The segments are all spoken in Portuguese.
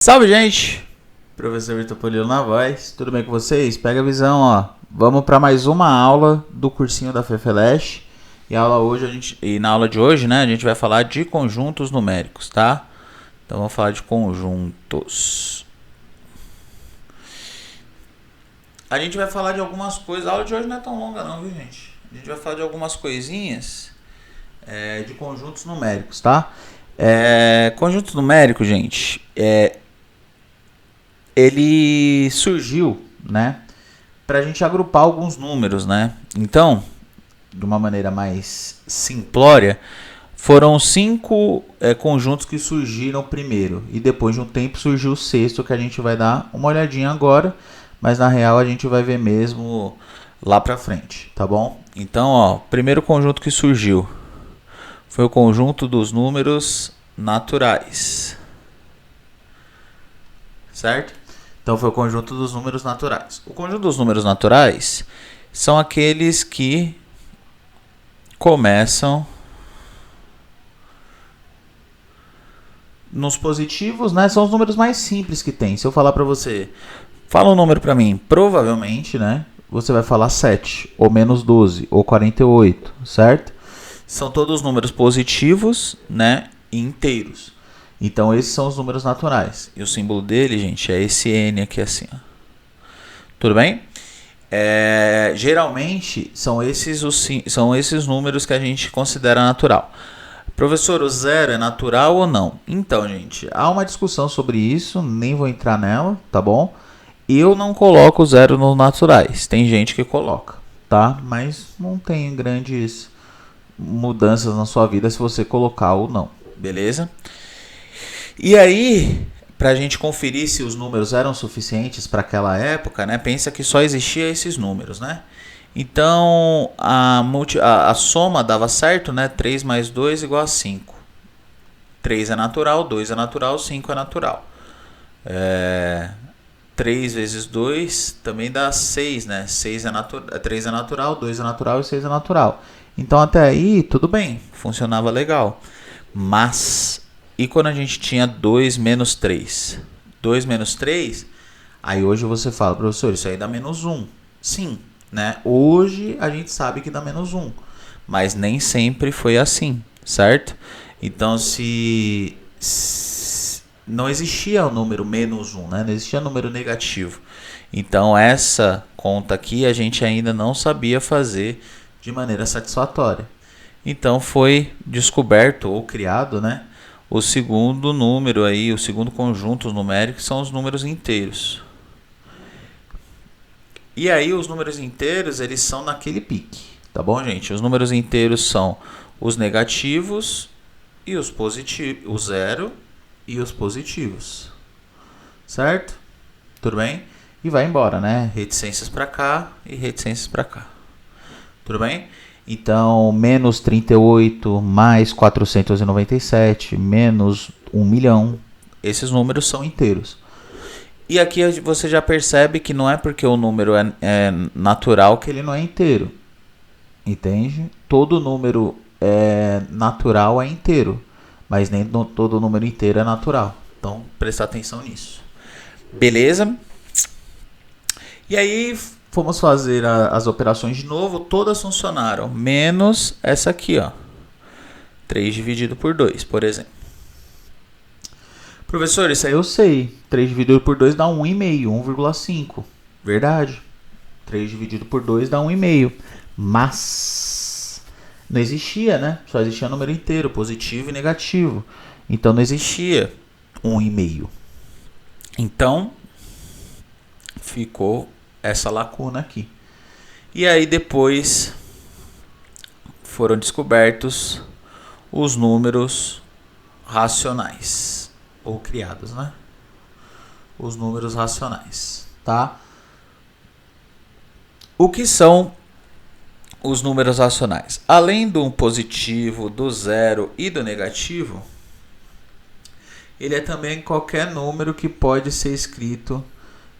Salve, gente! Professor Vitor Polilo na voz, tudo bem com vocês? Pega a visão, ó. Vamos para mais uma aula do cursinho da FEFELESH. E na aula de hoje, né, a gente vai falar de conjuntos numéricos, tá? Então vamos falar de conjuntos. A gente vai falar de algumas coisas. A aula de hoje não é tão longa não, viu, gente? A gente vai falar de algumas coisinhas de conjuntos numéricos, tá? Conjunto numérico, gente, ele surgiu, né, para a gente agrupar alguns números, né? Então, de uma maneira mais simplória, foram 5 conjuntos que surgiram primeiro e depois de um tempo surgiu o sexto, que a gente vai dar uma olhadinha agora, mas na real a gente vai ver mesmo lá pra frente, tá bom? Então, ó, o primeiro conjunto que surgiu foi o conjunto dos números naturais, certo? Então foi o conjunto dos números naturais. O conjunto dos números naturais são aqueles que começam nos positivos, né? São os números mais simples que tem. Se eu falar para você, fala um número para mim, provavelmente, né, você vai falar 7, ou menos 12, ou 48, certo? São todos números positivos, né, e inteiros. Então esses são os números naturais. E o símbolo dele, gente, é esse N aqui assim, ó. Tudo bem? Geralmente são esses números que a gente considera natural. Professor, o zero é natural ou não? Então, gente, há uma discussão sobre isso, nem vou entrar nela, tá bom? Eu não coloco o zero nos naturais. Tem gente que coloca, tá? Mas não tem grandes mudanças na sua vida se você colocar ou não, beleza? E aí, para a gente conferir se os números eram suficientes para aquela época, né? Pensa que só existia esses números, né? Então, a soma dava certo, né? 3 mais 2 igual a 5. 3 é natural, 2 é natural, 5 é natural. 3 vezes 2 também dá 6, né? 3 é natural, 2 é natural e 6 é natural. Então, até aí, tudo bem, funcionava legal. Mas, e quando a gente tinha 2 menos 3? 2 menos 3, aí hoje você fala, professor, isso aí dá menos 1. Sim, né? Hoje a gente sabe que dá menos 1, mas nem sempre foi assim, certo? Então, se não existia o número menos 1, né? Não existia número negativo. Então, essa conta aqui a gente ainda não sabia fazer de maneira satisfatória. Então, foi descoberto ou criado, né, o segundo número aí, o segundo conjunto numérico, são os números inteiros. E aí, os números inteiros, eles são naquele pique, tá bom, gente? Os números inteiros são os negativos e os positivos, o zero e os positivos, certo? Tudo bem? E vai embora, né? Reticências para cá e reticências para cá. Tudo bem? Então, menos 38, mais 497, menos 1 milhão. Esses números são inteiros. E aqui você já percebe que não é porque o número é natural que ele não é inteiro. Entende? Todo número natural é inteiro, mas nem todo número inteiro é natural. Então, prestar atenção nisso. Beleza? E aí, fomos fazer as operações de novo, todas funcionaram, menos essa aqui, ó. 3 dividido por 2, por exemplo. Professor, isso aí eu sei. 3 dividido por 2 dá 1,5, 1,5. Verdade. 3 dividido por 2 dá 1,5. Mas não existia, né? Só existia número inteiro, positivo e negativo. Então não existia 1,5. Então ficou essa lacuna aqui. E aí depois foram descobertos os números racionais, ou criados, né? Os números racionais, tá? O que são os números racionais? Além do positivo, do zero e do negativo, ele é também qualquer número que pode ser escrito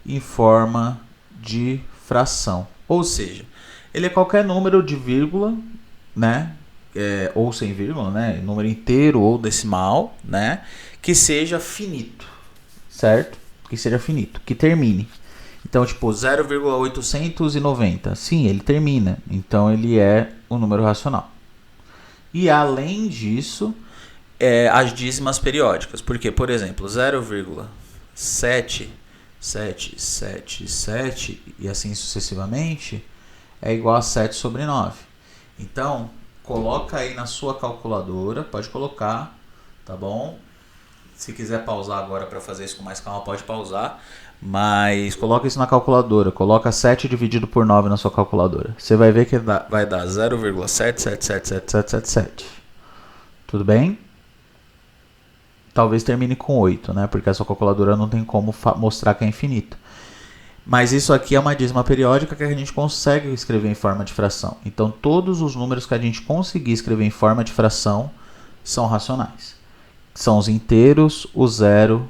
em forma de fração. Ou seja, ele é qualquer número de vírgula, né? Ou sem vírgula, né? Número inteiro ou decimal, né? Que seja finito, certo? Que seja finito, que termine. Então, tipo, 0,890, sim, ele termina. Então, ele é um número racional. E, além disso, as dízimas periódicas. Porque, por exemplo, 0,7777 e assim sucessivamente é igual a 7 sobre 9. Então, coloca aí na sua calculadora, pode colocar, tá bom? Se quiser pausar agora para fazer isso com mais calma, pode pausar. Mas coloca isso na calculadora. Coloca 7 dividido por 9 na sua calculadora. Você vai ver que vai dar 0,777777. Tudo bem? Talvez termine com 8, né? Porque a sua calculadora não tem como mostrar que é infinito. Mas isso aqui é uma dízima periódica que a gente consegue escrever em forma de fração. Então, todos os números que a gente conseguir escrever em forma de fração são racionais. São os inteiros, o zero,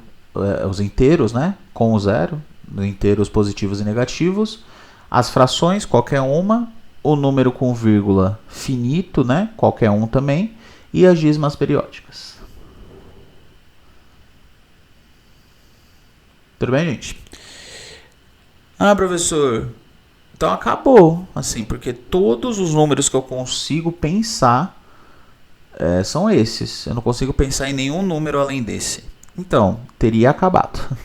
os inteiros, né? Com o zero, inteiros positivos e negativos. As frações, qualquer uma. O número com vírgula finito, né? Qualquer um também. E as dízimas periódicas. Tudo bem, gente? Ah, professor, então acabou, assim, porque todos os números que eu consigo pensar são esses. Eu não consigo pensar em nenhum número além desse. Então, teria acabado.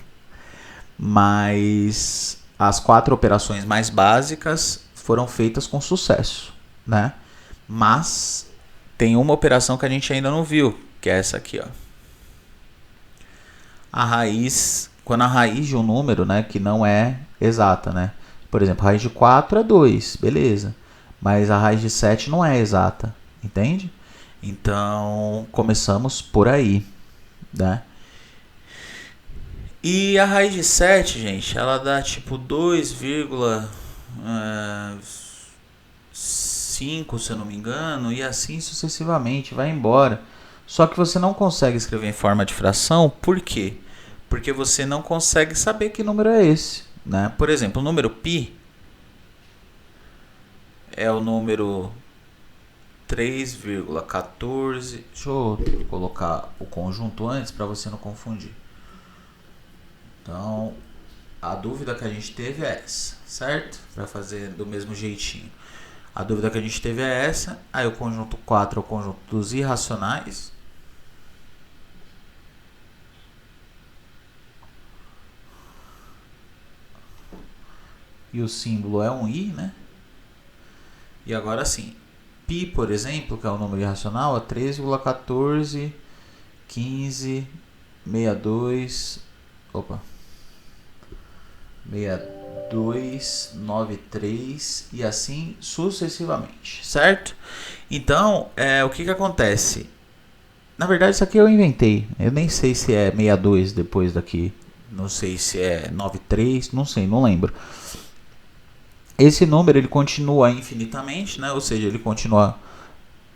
Mas as 4 operações mais básicas foram feitas com sucesso, né? Mas tem uma operação que a gente ainda não viu, que é essa aqui, ó. A raiz, quando a raiz de um número, né, que não é exata, né? Por exemplo, a raiz de 4 é 2, beleza. Mas a raiz de 7 não é exata, entende? Então, começamos por aí, né? E a raiz de 7, gente, ela dá tipo 2,5, se eu não me engano, e assim sucessivamente, vai embora. Só que você não consegue escrever em forma de fração, por quê? Porque você não consegue saber que número é esse, né? Por exemplo, o número π é o número 3,14. Deixa eu colocar o conjunto antes para você não confundir. Então, a dúvida que a gente teve é essa, certo? Para fazer do mesmo jeitinho. A dúvida que a gente teve é essa. Aí o conjunto 4 é o conjunto dos irracionais. E o símbolo é um i, né? E agora sim, π, por exemplo, que é o número irracional, é 3,14, 15, 62, 6293 e assim sucessivamente, certo? Então, o que acontece? Na verdade, isso aqui eu inventei. Eu nem sei se é 62 depois daqui. Não sei se é 93, não sei, não lembro. Esse número ele continua infinitamente, né? Ou seja, ele continua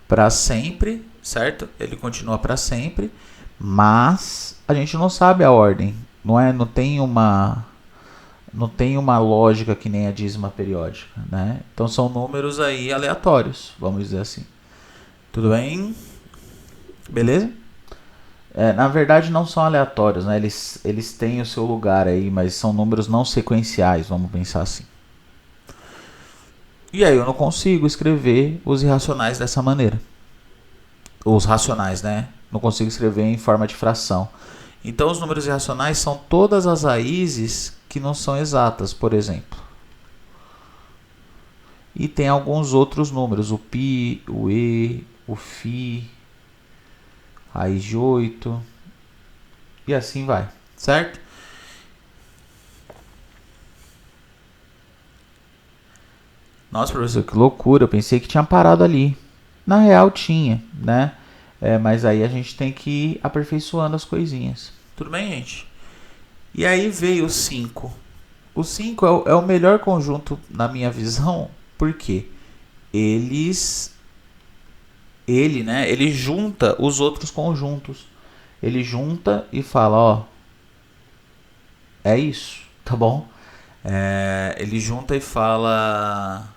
para sempre, certo? Ele continua para sempre, mas a gente não sabe a ordem, não tem uma lógica que nem a dízima periódica, né? Então são números aí aleatórios, vamos dizer assim. Tudo bem? Beleza? Na verdade não são aleatórios, né? Eles têm o seu lugar aí, mas são números não sequenciais, vamos pensar assim. E aí eu não consigo escrever os irracionais dessa maneira. Os racionais, né? Não consigo escrever em forma de fração. Então os números irracionais são todas as raízes que não são exatas, por exemplo. E tem alguns outros números, o π, o e, o φ, raiz de 8 e assim vai, certo? Nossa, professor, que loucura, eu pensei que tinha parado ali. Na real tinha, né? Mas aí a gente tem que ir aperfeiçoando as coisinhas. Tudo bem, gente? E aí veio o 5. O 5 é o melhor conjunto na minha visão, porque ele junta os outros conjuntos. Ele junta e fala, ó, é isso, tá bom? Ele junta e fala,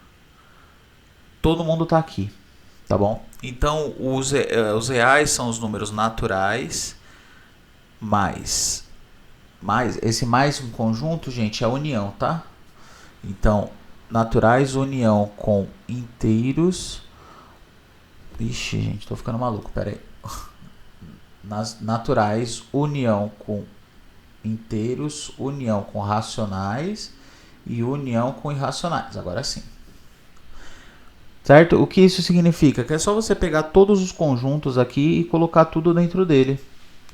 todo mundo tá aqui, tá bom? Então, os reais são os números naturais, mais mais, esse mais um conjunto, gente, é a união, tá? Então, naturais, união com inteiros. Ixi, gente, tô ficando maluco, pera aí. Nas naturais, união com inteiros, união com racionais e união com irracionais. Agora sim. Certo? O que isso significa? Que é só você pegar todos os conjuntos aqui e colocar tudo dentro dele.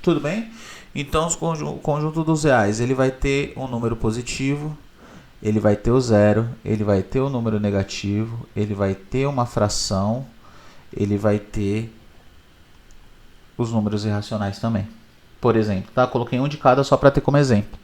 Tudo bem? Então, o conjunto dos reais, ele vai ter um número positivo, ele vai ter o zero, ele vai ter o número negativo, ele vai ter uma fração, ele vai ter os números irracionais também. Por exemplo, tá? Coloquei um de cada só para ter como exemplo.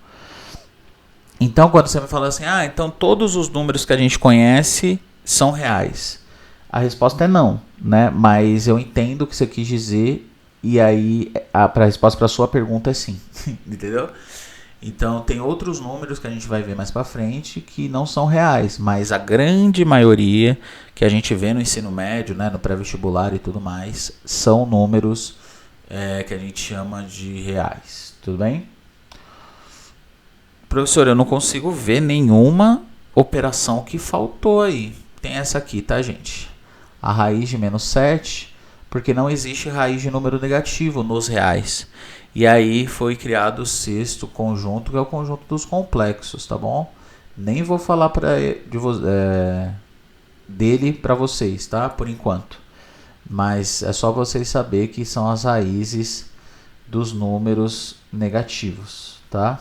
Então, quando você me fala assim, então todos os números que a gente conhece são reais. A resposta é não, né? Mas eu entendo o que você quis dizer e aí a resposta para a sua pergunta é sim. Entendeu? Então, tem outros números que a gente vai ver mais para frente que não são reais, mas a grande maioria que a gente vê no ensino médio, né, no pré-vestibular e tudo mais, são números que a gente chama de reais. Tudo bem? Professor, eu não consigo ver nenhuma operação que faltou aí. Tem essa aqui, tá, gente? A raiz de menos 7, porque não existe raiz de número negativo nos reais. E aí foi criado o sexto conjunto, que é o conjunto dos complexos, tá bom? Nem vou falar dele para vocês, tá? Por enquanto. Mas é só vocês saber que são as raízes dos números negativos, tá?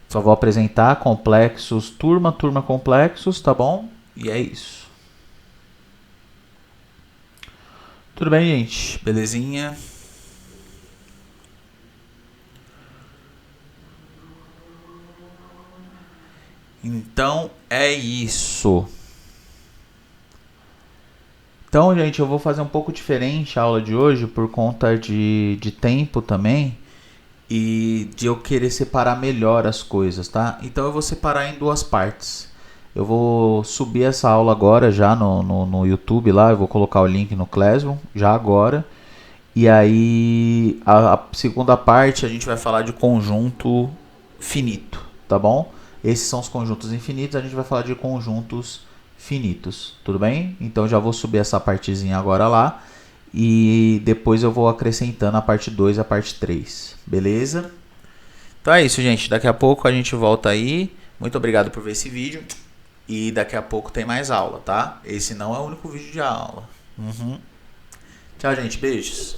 Só vou apresentar complexos, turma complexos, tá bom? E é isso. Tudo bem, gente? Belezinha? Então é isso. Então, gente, eu vou fazer um pouco diferente a aula de hoje por conta de tempo também e de eu querer separar melhor as coisas, tá? Então eu vou separar em duas partes. Eu vou subir essa aula agora já no YouTube lá, eu vou colocar o link no Classroom já agora. E aí a segunda parte a gente vai falar de conjunto finito, tá bom? Esses são os conjuntos infinitos, a gente vai falar de conjuntos finitos, tudo bem? Então já vou subir essa partezinha agora lá e depois eu vou acrescentando a parte 2 e a parte 3, beleza? Então é isso, gente, daqui a pouco a gente volta aí. Muito obrigado por ver esse vídeo e daqui a pouco tem mais aula, tá? Esse não é o único vídeo de aula. Tchau, gente, beijos.